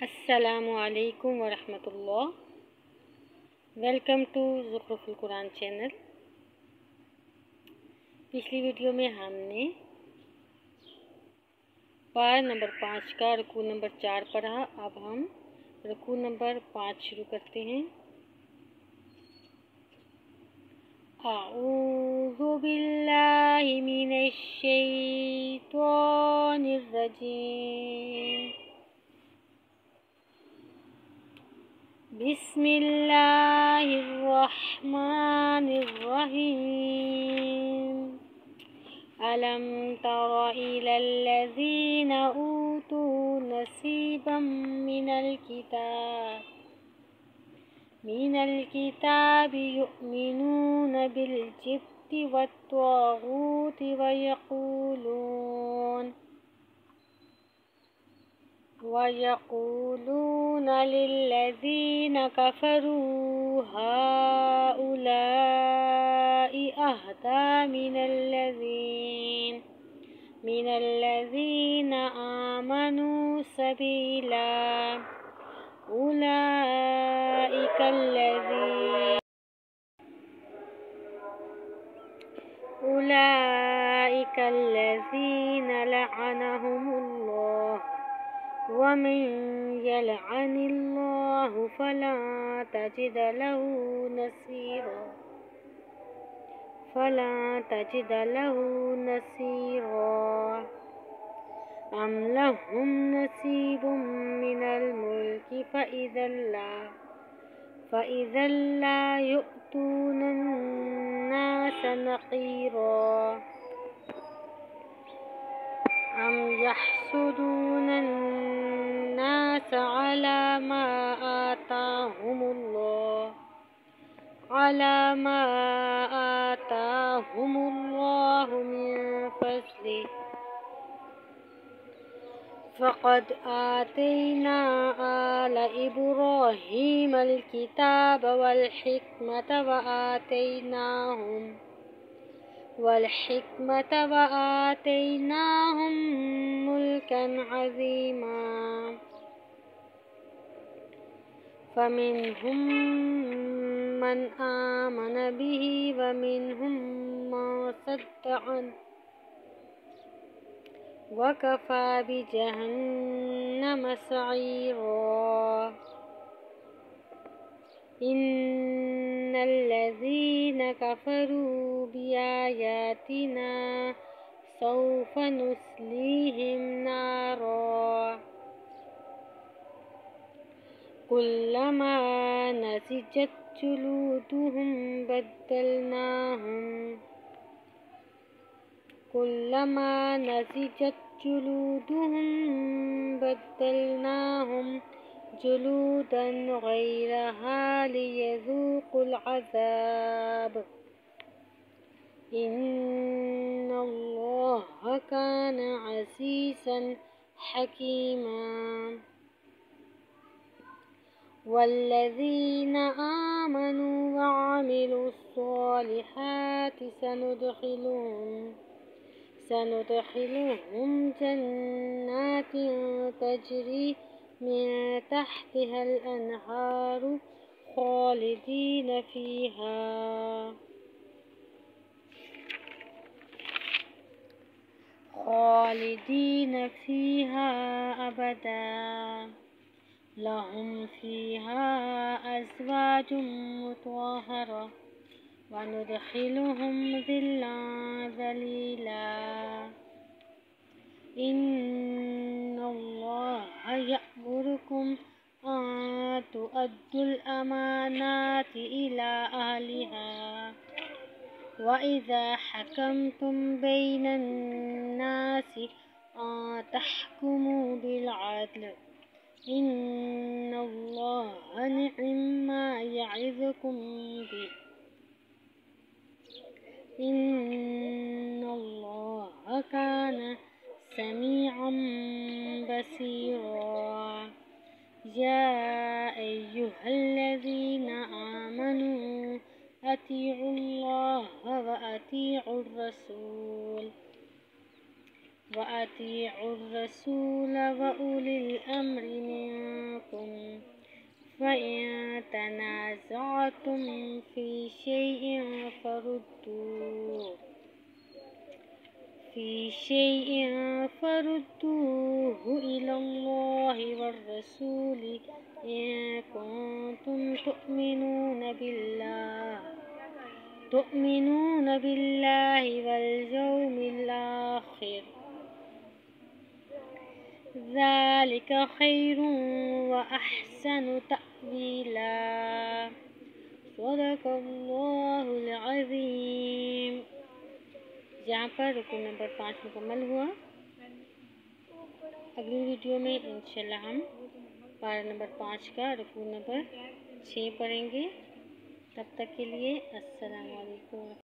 अस्सलामु अलैकुम वरहमतुल्लाह। Welcome to Zukhruful Quran channel. पिछली वीडियो में हमने पारा नंबर 5 का रुकू नंबर 4 पढ़ा। अब हम रुकू नंबर 5 शुरू करते हैं। अऊज़ु बिल्लाहि मिनश शैतानिर रजीम। बिस्मिल्लाहिर्रहमानिर्रहीम। अलम तर इलल्लज़ीना ऊतू नसीबम मिनल किताबि युमिनून बिल जिब्ति वत्तागूति वयक़ूलून लिल्लज़ीना कफ़रू हाउलाइ अहदा मिनल्लज़ीना आमनू सबीला। उलाइकल्लज़ीना लअनहुमुल्लाह वमन यलअनिल्लाहु फला तजिद लहु नसीरा। अम लहुम नसीबुम मिनल मुल्कि फ़इज़ल्ला युअतूनन नास नक़ीरा। अम यहसुदूनन नास अला मा आताहुमुल्लाहु मिन फ़ज़लिहि फ़क़द आतैना आल इब्राहीमल किताब वल हिकमत व आतैनाहुम मुल्कन अज़ीमा। फ़मिनहुम मन आमन बिही व मिनहुम मन सद्द अन्हु वकफ़ा बिजहन्नम सईरा। इन्नल्लज़ीना कफ़रू बिआयातिना सौफ़ नुस्लीहिम नारा कुल्लमा नज़िजत जुलूदुहुम बद्दलनाहुम जुलूदन गैरहा लियज़ूक़ुल अज़ाब। इन्नल्लाह कान अज़ीज़न हकीमा। वल्लज़ीना आमनू वअमिलुस्सॉलिहाति सनुदखिलुहुम जन्नातिन तजरी मिन तहतिहल अन्हारु खालिदीन फीहा अबदा लहुम फीहा अज़वाजुम मुतहहरा व नुदखिलुहुम ज़िल्लन ज़लीला। इन्नल्लाह यअमुरुकुम अन तुअद्दुल अमानाति इला अहलिहा व इज़ा हकमतुम बैनन नासि अन तहकुमू बिल अद्ल। इन्नल्लाह निअम्मा यइज़ुकुम बिहि। इन्नल्लाह कान समीअन बसीरा। या अय्युहल्लज़ीना आमनू अतीउल्लाह व अतीउर अतीउर रसूल व उलिल अम्रि मिनकुम फ़इन तनाज़अतुम फ़ी शैइन फ़रुद्दूहु इलल्लाहि वर्रसूलि इन कुन्तुम तुअमिनून बिल्लाहि वल यौमिल आखिर ज़ालिक खैरुन व अहसनु तअवीला। सदक़ल्लाहुल अज़ीम। यहाँ पर रुकू नंबर 5 मुकम्मल हुआ। अगली वीडियो में इंशाल्लाह हम पारा नंबर 5 का रुकू नंबर 6 पढ़ेंगे। तब तक के लिए अस्सलाम वालेकुम।